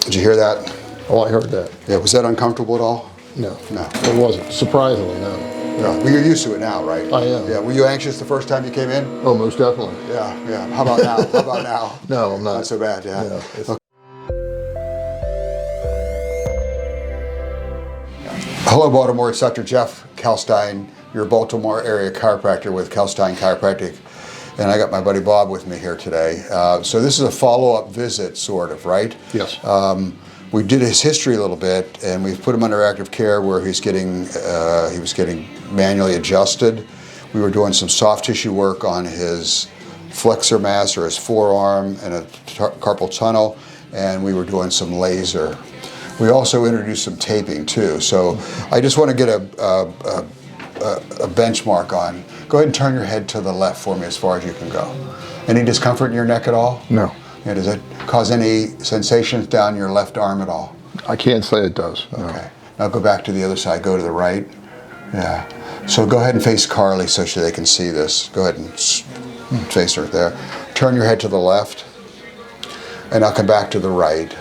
Did you hear that? Oh, I heard that. Yeah, was that uncomfortable at all? No. No. It wasn't. Surprisingly, no. Yeah. Well, you're used to it now, right? I am. Yeah. Were you anxious the first time you came in? Oh, most definitely. Yeah, yeah. How about now? How about now? No, I'm not. Not so bad, yeah. No, Okay. Hello, Baltimore. It's Dr. Jeff Kalkstein, your Baltimore area chiropractor with Kalkstein Chiropractic. And I got my buddy Bob with me here today. So this is a follow-up visit, sort of, right? Yes. We did his history a little bit, and we've put him under active care where he was getting manually adjusted. We were doing some soft tissue work on his flexor mass or his forearm and a carpal tunnel, and we were doing some laser. We also introduced some taping too. So I just want to get a benchmark on. Go ahead and turn your head to the left for me as far as you can go. Any discomfort in your neck at all? No. Yeah, does it cause any sensations down your left arm at all? I can't say it does. No. Okay. Now go back to the other side. Go to the right. Yeah. So go ahead and face Carly so they can see this. Go ahead and face her there. Turn your head to the left. And I'll come back to the right.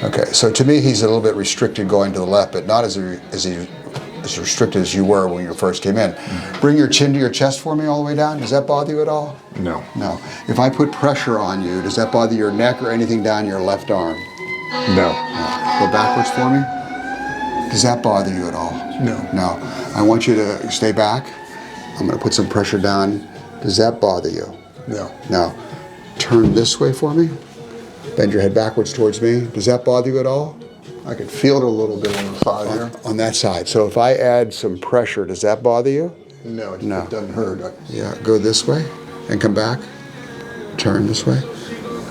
Okay. So to me, he's a little bit restricted going to the left, but not as restricted as you were when you first came in. Bring your chin to your chest for me all the way down. Does that bother you at all? No. No. If I put pressure on you, does that bother your neck or anything down your left arm? No. Go backwards for me. Does that bother you at all? No. No. I want you to stay back. I'm going to put some pressure down. Does that bother you? No. Now, turn this way for me. Bend your head backwards towards me. Does that bother you at all? I can feel it a little bit on the side here. On that side. So if I add some pressure, does that bother you? No, it No. doesn't hurt. Yeah, go this way and come back. Turn this way.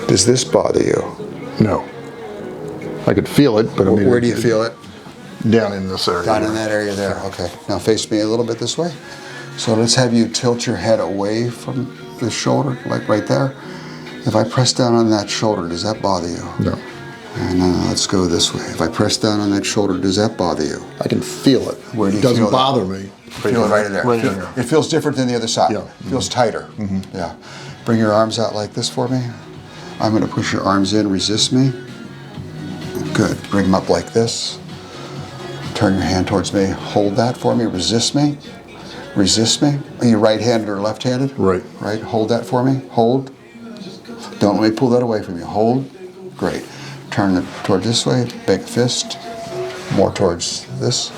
Does this bother you? No. I could feel it, but I mean, Where do you feel it? Down in this area. Down in that area there. Okay. Now face me a little bit this way. So let's have you tilt your head away from the shoulder, like right there. If I press down on that shoulder, does that bother you? No. And let's go this way. If I press down on that shoulder, does that bother you? I can feel it. Where do you doesn't feel that? bother me. Feel it right in there. Right in here. It feels different than the other side. Yeah. It feels tighter. Yeah. Bring your arms out like this for me. I'm going to push your arms in. Resist me. Good. Bring them up like this. Turn your hand towards me. Hold that for me. Resist me. Resist me. Are you right-handed or left-handed? Right. Right. Hold that for me. Hold. Don't let me pull that away from you. Hold. Great. Turn it toward this way. Big fist. More towards this.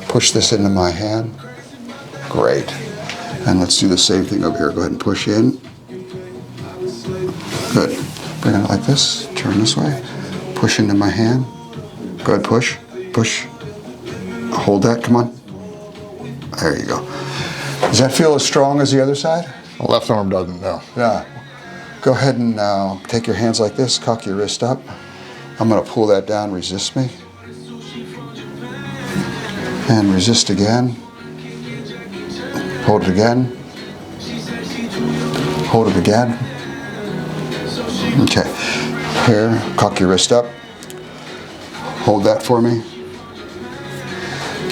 Push this into my hand. Great. And let's do the same thing over here. Go ahead and push in. Good. Bring it like this. Turn this way. Push into my hand. Go ahead, push. Push. Hold that. Come on. There you go. Does that feel as strong as the other side? The left arm doesn't, no. Yeah. Go ahead and take your hands like this. Cock your wrist up. I'm going to pull that down. Resist me. And resist again. Hold it again. Hold it again. Okay. Here, cock your wrist up. Hold that for me.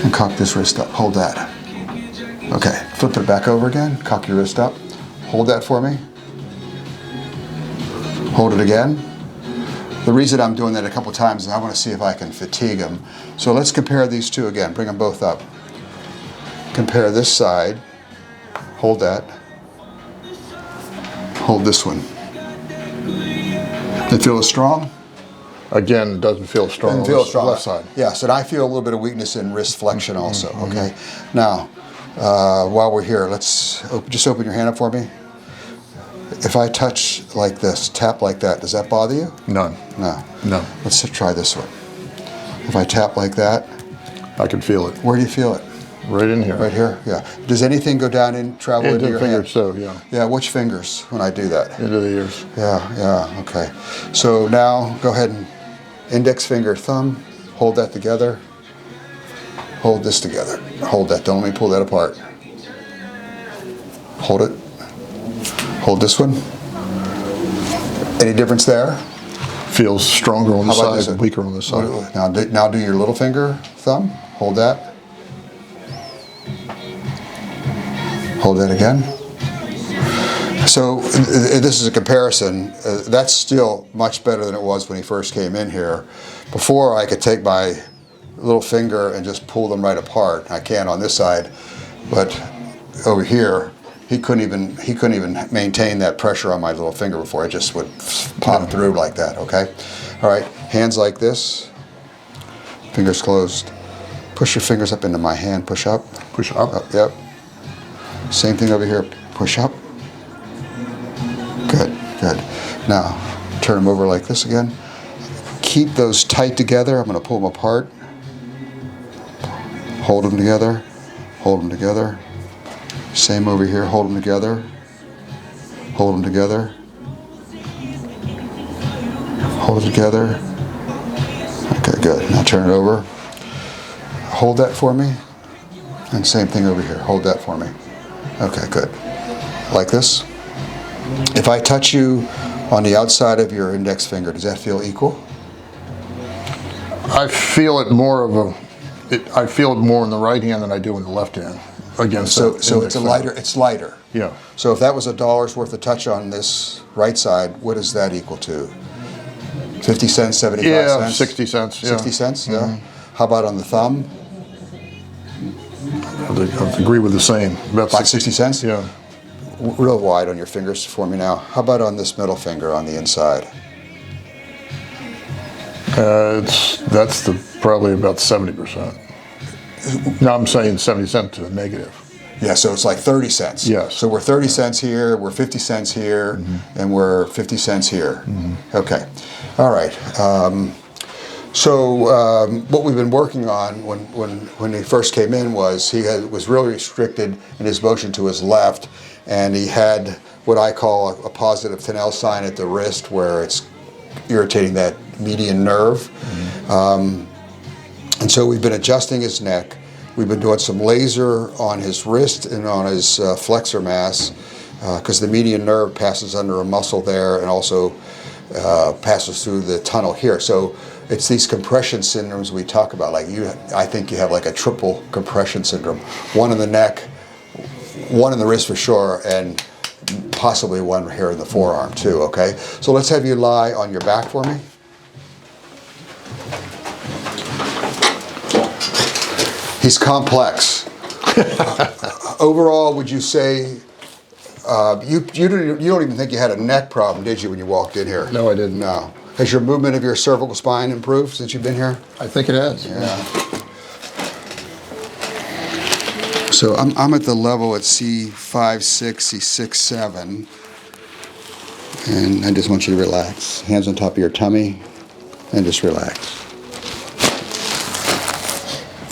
And cock this wrist up. Hold that. Okay. Flip it back over again. Cock your wrist up. Hold that for me. Hold it again. The reason I'm doing that a couple times is I want to see if I can fatigue them. So let's compare these two again. Bring them both up. Compare this side. Hold that. Hold this one. They feel as strong? Again, it doesn't feel strong Doesn't feel on the strong. left side. Yes, and I feel a little bit of weakness in wrist flexion also, okay? Now, while we're here, let's just open your hand up for me. If I touch like this, tap like that, does that bother you? None. No. No. Let's try this one. If I tap like that, I can feel it. where do you feel it? Right in here. Right here? Yeah. Does anything go down and travel into your hand? So, yeah. Yeah, which fingers when I do that? Into the ears. Yeah, okay. So now go ahead and index finger, thumb, hold that together. Hold this together. Hold that. Don't let me pull that apart. Hold it. Hold this one. Any difference there? Feels stronger on the How about side, this? weaker on the side. Now do your little finger, thumb. Hold that. Hold that again. So this is a comparison. That's still much better than it was when he first came in here. Before, I could take my little finger and just pull them right apart. I can on this side, but over here, he couldn't even maintain that pressure on my little finger before. It just would pop through like that. Okay. All right. Hands like this. Fingers closed. Push your fingers up into my hand. Push up. Push up. Yep. Same thing over here. Push up. Good, good. Now, turn them over like this again. Keep those tight together. I'm going to pull them apart. Hold them together. Hold them together. Same over here. Hold them together. Hold them together. Hold it together. Okay, good. Now turn it over. Hold that for me. And same thing over here. Hold that for me. Okay, good. Like this. If I touch you on the outside of your index finger, does that feel equal? I feel it more I feel it more in the right hand than I do in the left hand. Against so it's lighter. It's lighter. Yeah. So if that was $1 worth of touch on this right side, what is that equal to? 50 cents, 75 yeah, cents? 60 cents. Yeah. 60 cents, yeah. How about on the thumb? I agree with the same. About 60 cents? Yeah. Real wide on your fingers for me now. How about on this middle finger on the inside? That's probably about 70%. No, I'm saying 70 cents to a negative. Yeah, so it's like 30 cents. Yes. So we're 30 cents here, we're 50 cents here, and we're 50 cents here. Okay. All right. What we've been working on when he first came in was was really restricted in his motion to his left, and he had what I call a positive Tinel sign at the wrist where it's irritating that median nerve. And so we've been adjusting his neck. We've been doing some laser on his wrist and on his flexor mass because the median nerve passes under a muscle there and also passes through the tunnel here. So it's these compression syndromes we talk about. Like I think you have like a triple compression syndrome. One in the neck, one in the wrist for sure, and possibly one here in the forearm too, okay? So let's have you lie on your back for me. He's complex. Overall, would you say you don't even think you had a neck problem, did you, when you walked in here? No, I didn't. No. Has your movement of your cervical spine improved since you've been here? I think it has. Yeah. So I'm at the level at C5, 6, C6, 7. And I just want you to relax. Hands on top of your tummy and just relax.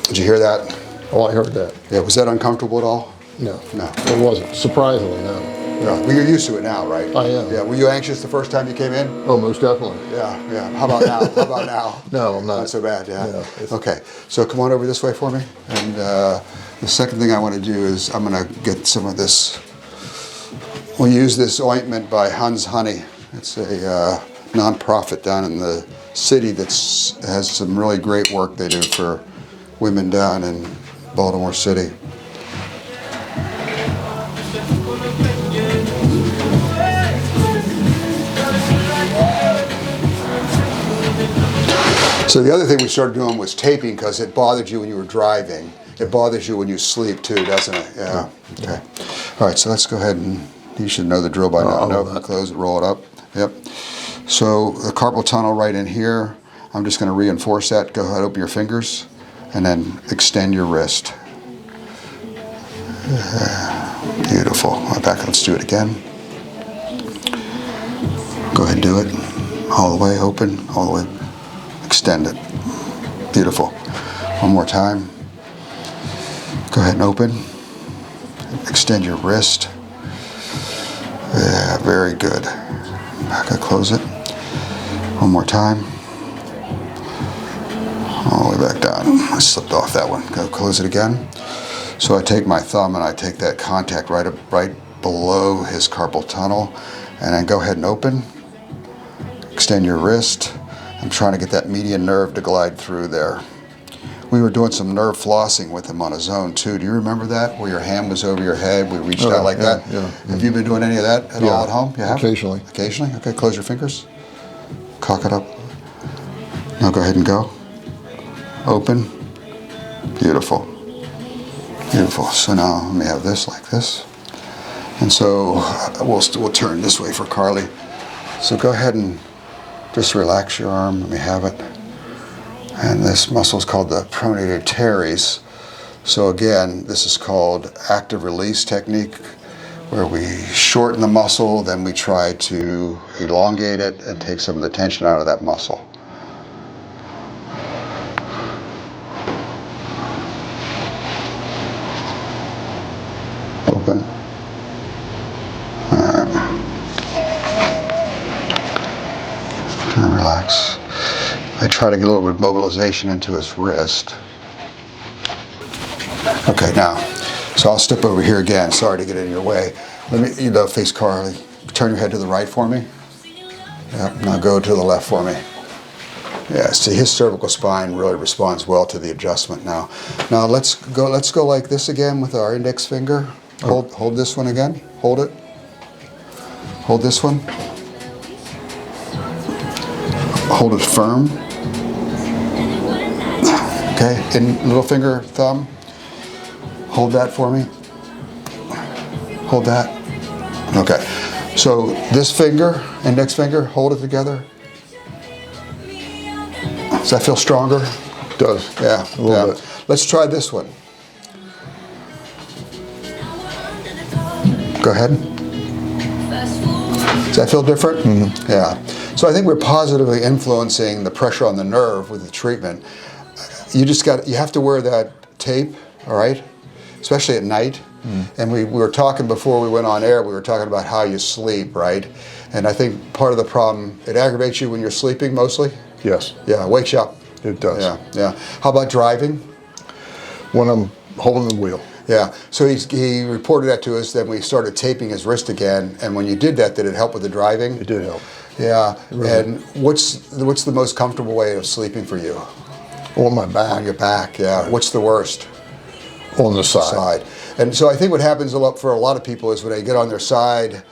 Did you hear that? Oh, I heard that. Yeah, was that uncomfortable at all? No. No. It wasn't. Surprisingly, no. Yeah. Well, you're used to it now, right? I am. Yeah. Were you anxious the first time you came in? Oh, most definitely. Yeah, yeah. How about now? How about now? No, I'm not. Not so bad, yeah. No, Okay, so come on over this way for me. And the second thing I want to do is I'm going to get some of this. We'll use this ointment by Hans Honey. It's a non-profit down in the city that has some really great work they do for women down in Baltimore City. So the other thing we started doing was taping because it bothered you when you were driving. It bothers you when you sleep too, doesn't it? Yeah. Okay. All right, so let's go ahead and, you should know the drill by now. No, close it, roll it up. Yep. So the carpal tunnel right in here, I'm just going to reinforce that. Go ahead, open your fingers, and then extend your wrist. Beautiful. Back, let's do it again. Go ahead and do it. All the way open, all the way. Extend it. Beautiful. One more time. Go ahead and open. Extend your wrist. Yeah, very good. Back, close it. One more time. All the way back down. I slipped off that one. Go close it again. So I take my thumb and I take that contact right below his carpal tunnel, and then go ahead and open. Extend your wrist. I'm trying to get that median nerve to glide through there. we were doing some nerve flossing with him on a zone too. Do you remember that? Where your hand was over your head, we reached out like that? Yeah. Have you been doing any of that at all at home? You have? Occasionally. Occasionally? Okay, close your fingers. Cock it up. Now go ahead and go. Open. Beautiful. Beautiful. So now let me have this like this. And so we'll turn this way for Carly. So go ahead and just relax your arm. Let me have it. And this muscle is called the pronator teres. So again, this is called active release technique, where we shorten the muscle, then we try to elongate it and take some of the tension out of that muscle. Open. All right. And relax. I try to get a little bit of mobilization into his wrist. Okay, now, so I'll step over here again. Sorry to get in your way. Let me, face Carly. Turn your head to the right for me. Yeah, now go to the left for me. Yeah, see, his cervical spine really responds well to the adjustment now. Now let's go like this again with our index finger. Hold this one again. Hold it. Hold this one. Hold it firm. Okay, and little finger, thumb. Hold that for me. Hold that. Okay. So this finger, index finger, hold it together. Does that feel stronger? It does. Yeah. A little bit. Let's try this one. Go ahead. Does that feel different? Mm-hmm. Yeah. So I think we're positively influencing the pressure on the nerve with the treatment. You have to wear that tape, all right? Especially at night. And we were talking before we went on air, we were talking about how you sleep, right? And I think part of the problem, it aggravates you when you're sleeping mostly? Yes. Yeah, wakes you up. It does. Yeah. How about driving? When I'm holding the wheel. Yeah, so he reported that to us, then we started taping his wrist again, and when you did that, did it help with the driving? It did help. Yeah, Really. And what's the most comfortable way of sleeping for you? On my back. On your back, yeah. What's the worst? On the side. And so I think what happens a lot for a lot of people is when they get on their side,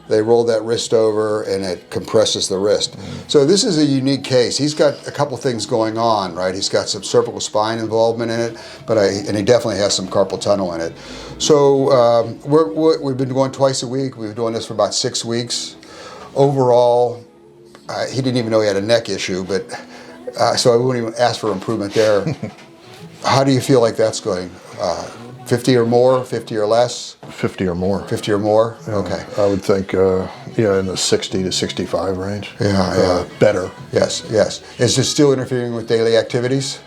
they roll that wrist over and it compresses the wrist. So this is a unique case. He's got a couple things going on, right? He's got some cervical spine involvement in it, and he definitely has some carpal tunnel in it. So we've been going twice a week. We've been doing this for about 6 weeks. Overall, he didn't even know he had a neck issue, but so I wouldn't even ask for improvement there. How do you feel like that's going? 50 or more, 50 or less? 50 or more. 50 or more? Okay. I would think, in the 60 to 65 range. Yeah. Better. Yes. Is this still interfering with daily activities?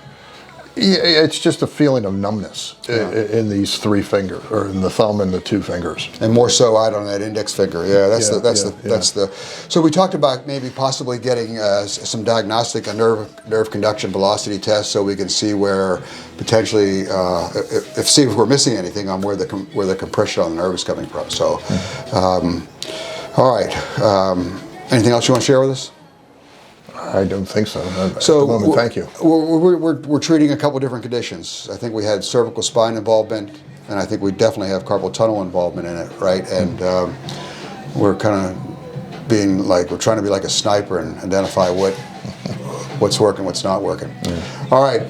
Yeah, it's just a feeling of numbness in these three fingers, or in the thumb and the two fingers. And more so out on that index finger. Yeah, that's the. So we talked about maybe possibly getting some diagnostic, a nerve conduction velocity test, so we can see where potentially see if we're missing anything on where the compression on the nerve is coming from. So, all right. Anything else you want to share with us? I don't think so. So at the moment, thank you. We're treating a couple different conditions. I think we had cervical spine involvement, and I think we definitely have carpal tunnel involvement in it, right? And we're kind of being like, we're trying to be like a sniper and identify what's working, what's not working. All right.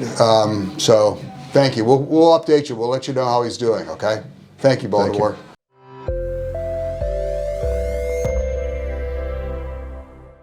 So thank you. We'll update you. We'll let you know how he's doing. Okay. Thank you, Baltimore. Thank you.